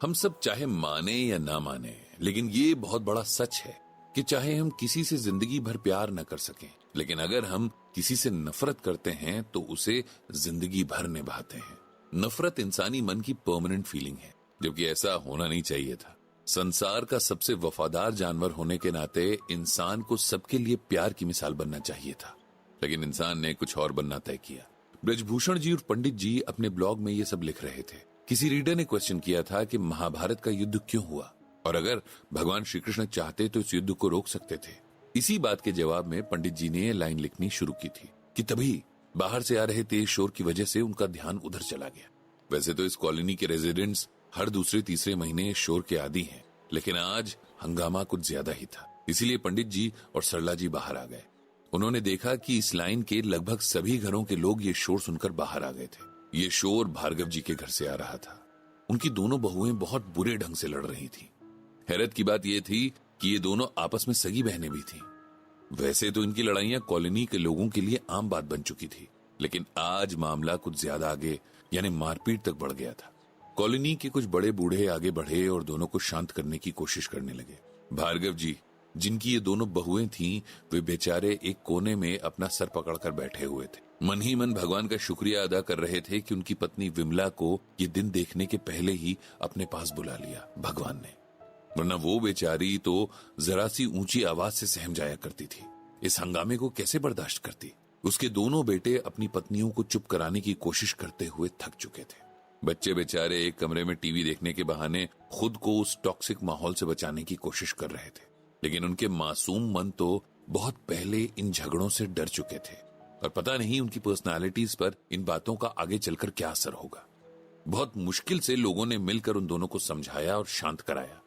हम सब चाहे माने या ना माने, लेकिन ये बहुत बड़ा सच है कि चाहे हम किसी से जिंदगी भर प्यार न कर सकें, लेकिन अगर हम किसी से नफरत करते हैं तो उसे जिंदगी भर निभाते हैं। नफरत इंसानी मन की परमानेंट फीलिंग है, जबकि ऐसा होना नहीं चाहिए था। संसार का सबसे वफादार जानवर होने के नाते इंसान को सबके लिए प्यार की मिसाल बनना चाहिए था, लेकिन इंसान ने कुछ और बनना तय किया। ब्रजभूषण जी और पंडित जी अपने ब्लॉग में ये सब लिख रहे थे। किसी रीडर ने क्वेश्चन किया था कि महाभारत का युद्ध क्यों हुआ और अगर भगवान श्री कृष्ण चाहते तो इस युद्ध को रोक सकते थे। इसी बात के जवाब में पंडित जी ने लाइन लिखनी शुरू की थी कि तभी बाहर से आ रहे तेज शोर की वजह से उनका ध्यान उधर चला गया। वैसे तो इस कॉलोनी के रेजिडेंट्स हर दूसरे तीसरे महीने शोर के आदी हैं, लेकिन आज हंगामा कुछ ज्यादा ही था। इसीलिए पंडित जी और सरला जी बाहर आ गए। उन्होंने देखा कि इस लाइन के लगभग सभी घरों के लोग ये शोर सुनकर बाहर आ गए थे। ये शोर भार्गव जी के घर से आ रहा था। उनकी दोनों बहुएं बहुत बुरे ढंग से लड़ रही थी। हैरत की बात यह थी कि ये दोनों आपस में सगी बहनें भी थीं। वैसे तो इनकी लड़ाइयां कॉलोनी के लोगों के लिए आम बात बन चुकी थी, लेकिन आज मामला कुछ ज्यादा आगे यानी मारपीट तक बढ़ गया था। कॉलोनी के कुछ बड़े बूढ़े आगे बढ़े और दोनों को शांत करने की कोशिश करने लगे। भार्गव जी, जिनकी ये दोनों बहुएं थीं, वे बेचारे एक कोने में अपना सर पकड़कर बैठे हुए थे। मन ही मन भगवान का शुक्रिया अदा कर रहे थे कि उनकी पत्नी विमला को ये दिन देखने के पहले ही अपने पास बुला लिया भगवान ने, वरना वो बेचारी तो जरा सी ऊंची आवाज से सहम जाया करती थी। इस हंगामे को कैसे बर्दाश्त करती। उसके दोनों बेटे अपनी पत्नियों को चुप कराने की कोशिश करते हुए थक चुके थे। बच्चे बेचारे एक कमरे में टीवी देखने के बहाने खुद को उस टॉक्सिक माहौल से बचाने की कोशिश कर रहे थे, लेकिन उनके मासूम मन तो बहुत पहले इन झगड़ों से डर चुके थे और पता नहीं उनकी पर्सनालिटीज पर इन बातों का आगे चलकर क्या असर होगा। बहुत मुश्किल से लोगों ने मिलकर उन दोनों को समझाया और शांत कराया,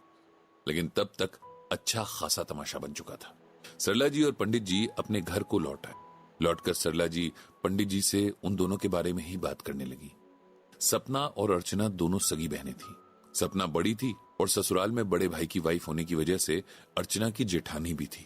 लेकिन तब तक अच्छा खासा तमाशा बन चुका था। सरला जी और पंडित जी अपने घर को लौट आए। लौटकर सरला जी पंडित जी से उन दोनों के बारे में ही बात करने लगी। सपना और अर्चना दोनों सगी बहनें थी। सपना बड़ी थी और ससुराल में बड़े भाई की वाइफ होने की वजह से अर्चना की जेठानी भी थी।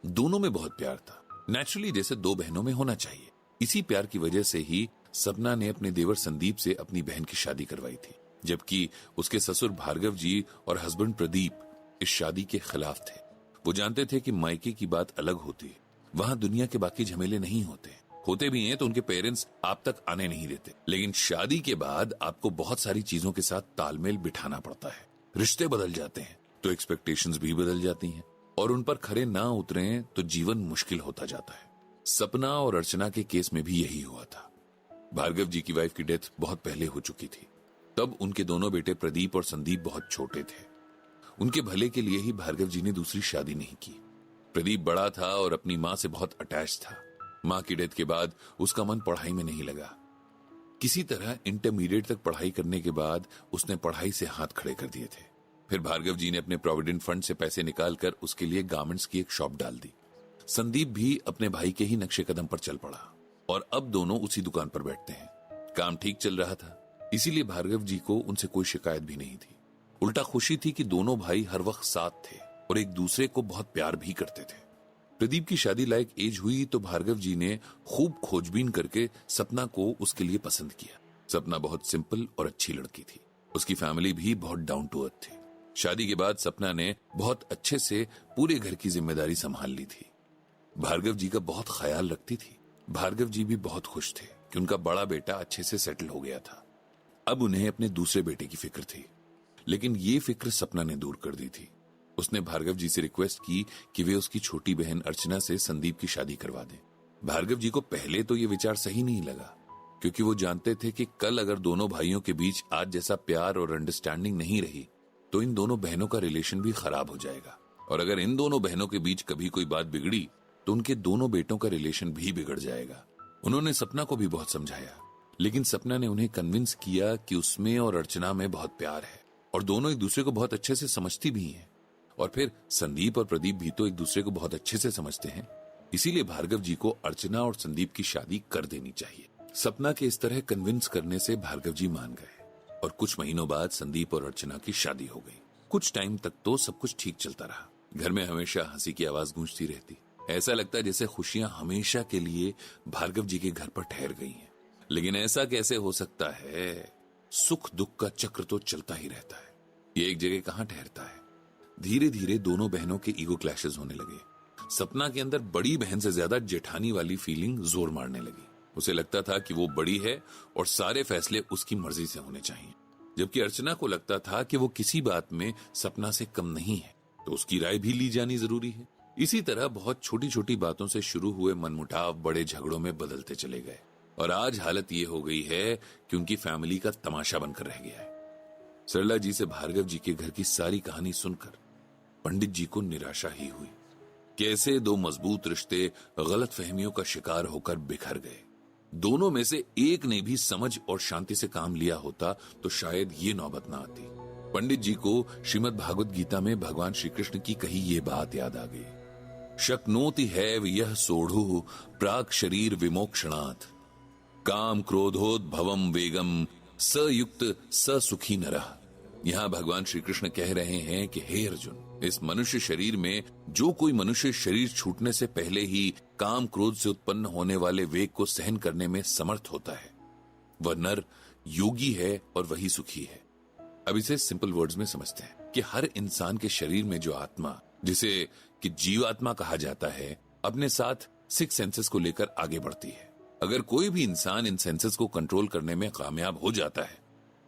दोनों में बहुत प्यार था, नेचुरली जैसे दो बहनों में होना चाहिए। इसी प्यार की वजह से ही सपना ने अपने देवर संदीप से अपनी बहन की शादी करवाई थी, जबकि उसके ससुर भार्गव जी और हस्बैंड प्रदीप इस शादी के खिलाफ थे। वो जानते थे कि मायके की बात अलग होती है, वहां दुनिया के बाकी झमेले नहीं होते भी हैं तो उनके पेरेंट्स आप तक आने नहीं देते, लेकिन शादी के बाद आपको बहुत सारी चीजों के साथ तालमेल बिठाना पड़ता है। रिश्ते बदल जाते हैं तो एक्सपेक्टेशंस भी बदल जाती हैं और उन पर खरे ना उतरे तो जीवन मुश्किल होता जाता है। सपना और अर्चना के केस में भी यही हुआ था। भार्गव जी की वाइफ की डेथ बहुत पहले हो चुकी थी। तब उनके दोनों बेटे प्रदीप और संदीप बहुत छोटे थे। उनके भले के लिए ही भार्गव जी ने दूसरी शादी नहीं की। प्रदीप बड़ा था और अपनी मां से बहुत अटैच था। मां की डेथ के बाद उसका मन पढ़ाई में नहीं लगा। किसी तरह इंटरमीडिएट तक पढ़ाई करने के बाद उसने पढ़ाई से हाथ खड़े कर दिए थे। फिर भार्गव जी ने अपने प्रोविडेंट फंड से पैसे निकालकर उसके लिए गारमेंट्स की एक शॉप डाल दी। संदीप भी अपने भाई के ही नक्शे कदम पर चल पड़ा और अब दोनों उसी दुकान पर बैठते हैं। काम ठीक चल रहा था, इसीलिए भार्गव जी को उनसे कोई शिकायत भी नहीं थी। उल्टा खुशी थी कि दोनों भाई हर वक्त साथ थे और एक दूसरे को बहुत प्यार भी करते थे। प्रदीप की शादी लायक एज हुई तो भार्गव जी ने खूब खोजबीन करके सपना को उसके लिए पसंद किया। सपना बहुत सिंपल और अच्छी लड़की थी। उसकी फैमिली भी बहुत डाउन टू अर्थ थी। शादी के बाद सपना ने बहुत अच्छे से पूरे घर की जिम्मेदारी संभाल ली थी। भार्गव जी का बहुत ख्याल रखती थी। भार्गव जी भी बहुत खुश थे कि उनका बड़ा बेटा अच्छे से सेटल हो गया था। अब उन्हें अपने दूसरे बेटे की फिक्र थी, लेकिन ये फिक्र सपना ने दूर कर दी थी। उसने भार्गव जी से रिक्वेस्ट की कि वे उसकी छोटी बहन अर्चना से संदीप की शादी करवा दें। भार्गव जी को पहले तो ये विचार सही नहीं लगा, क्योंकि वो जानते थे कि कल अगर दोनों भाइयों के बीच आज जैसा प्यार और अंडरस्टैंडिंग नहीं रही तो इन दोनों बहनों का रिलेशन भी खराब हो जाएगा, और अगर इन दोनों बहनों के बीच कभी कोई बात बिगड़ी तो उनके दोनों बेटों का रिलेशन भी बिगड़ जाएगा। उन्होंने सपना को भी बहुत समझाया, लेकिन सपना ने उन्हें कन्विंस किया कि उसमें और अर्चना में बहुत प्यार है और दोनों एक दूसरे को बहुत अच्छे से समझती भी हैं। और फिर संदीप और प्रदीप भी तो एक दूसरे को बहुत अच्छे से समझते हैं, इसीलिए भार्गव जी को अर्चना और संदीप की शादी कर देनी चाहिए। सपना के इस तरह कन्विंस करने से भार्गव जी मान गए और कुछ महीनों बाद संदीप और अर्चना की शादी हो गई। कुछ टाइम तक तो सब कुछ ठीक चलता रहा। घर में हमेशा हंसी की आवाज गूंजती रहती। ऐसा लगता जैसे खुशियां हमेशा के लिए भार्गव जी के घर पर ठहर गई हैं। लेकिन ऐसा कैसे हो सकता है? सुख दुख का चक्र तो चलता ही रहता है। ये एक जगह कहां ठहरता है। धीरे धीरे दोनों बहनों के ईगो क्लैशेस होने लगे। सपना के अंदर बड़ी बहन से ज्यादा जेठानी वाली फीलिंग जोर मारने लगी। उसे लगता था कि वो बड़ी है और सारे फैसले उसकी मर्जी से होने चाहिए, जबकि अर्चना को लगता था कि वो किसी बात में सपना से कम नहीं है, तो उसकी राय भी ली जानी जरूरी है। इसी तरह बहुत छोटी छोटी बातों से शुरू हुए मनमुटाव बड़े झगड़ों में बदलते चले गए और आज हालत ये हो गई है कि उनकी फैमिली का तमाशा बनकर रह गया है। सरला जी से भार्गव जी के घर की सारी कहानी सुनकर पंडित जी को निराशा ही हुई। कैसे दो मजबूत रिश्ते गलत फहमियों का शिकार होकर बिखर गए। दोनों में से एक ने भी समझ और शांति से काम लिया होता तो शायद ये नौबत ना आती। पंडित जी को श्रीमद् भागवत गीता में भगवान श्री कृष्ण की कही ये बात याद आ गई, शक्नोति हैव यह सोढ़ु प्राक शरीर विमोक्षणात् काम क्रोधोद्भवम वेगम स युक्त स सुखी नरः। यहाँ भगवान श्री कृष्ण कह रहे हैं कि हे अर्जुन, इस मनुष्य शरीर में जो कोई मनुष्य शरीर छूटने से पहले ही काम क्रोध से उत्पन्न होने वाले वेग को सहन करने में समर्थ होता है, वह नर योगी है और वही सुखी है। अब इसे सिंपल वर्ड्स में समझते हैं कि हर इंसान के शरीर में जो आत्मा, जिसे कि जीवात्मा कहा जाता है, अपने साथ 6 सेंसेस को लेकर आगे बढ़ती है। अगर कोई भी इंसान इन सेंसेस को कंट्रोल करने में कामयाब हो जाता है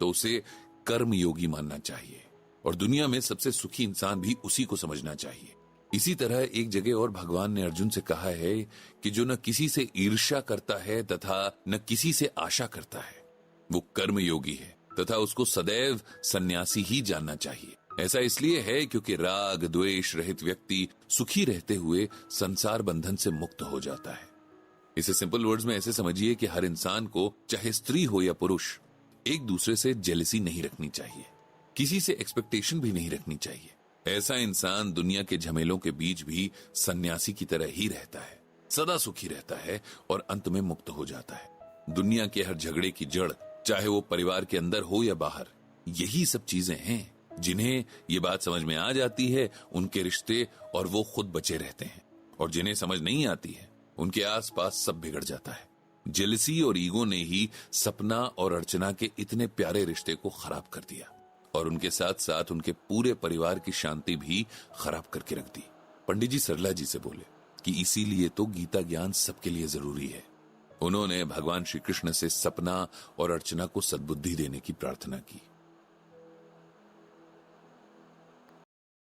तो उसे कर्म योगी मानना चाहिए और दुनिया में सबसे सुखी इंसान भी उसी को समझना चाहिए। इसी तरह एक जगह और भगवान ने अर्जुन से कहा है कि जो न किसी से ईर्ष्या करता है तथा न किसी से आशा करता है, वो कर्म योगी है तथा उसको सदैव सन्यासी ही जानना चाहिए। ऐसा इसलिए है क्योंकि राग द्वेष रहित व्यक्ति सुखी रहते हुए संसार बंधन से मुक्त हो जाता है। इसे सिंपल वर्ड्स में ऐसे समझिए कि हर इंसान को, चाहे स्त्री हो या पुरुष, एक दूसरे से जेलसी नहीं रखनी चाहिए, किसी से एक्सपेक्टेशन भी नहीं रखनी चाहिए। ऐसा इंसान दुनिया के झमेलों के बीच भी सन्यासी की तरह ही रहता है, सदा सुखी रहता है और अंत में मुक्त हो जाता है। दुनिया के हर झगड़े की जड़, चाहे वो परिवार के अंदर हो या बाहर, यही सब चीजें हैं। जिन्हें ये बात समझ में आ जाती है उनके रिश्ते और वो खुद बचे रहते हैं, और जिन्हें समझ नहीं आती है उनके आसपास सब बिगड़ जाता है। जेलसी और ईगो ने ही सपना और अर्चना के इतने प्यारे रिश्ते को खराब कर दिया और उनके साथ साथ उनके पूरे परिवार की शांति भी खराब करके रख दी। पंडित जी सरला जी से बोले कि इसीलिए तो गीता ज्ञान सबके लिए जरूरी है। उन्होंने भगवान श्री कृष्ण से सपना और अर्चना को सद्बुद्धि देने की प्रार्थना की।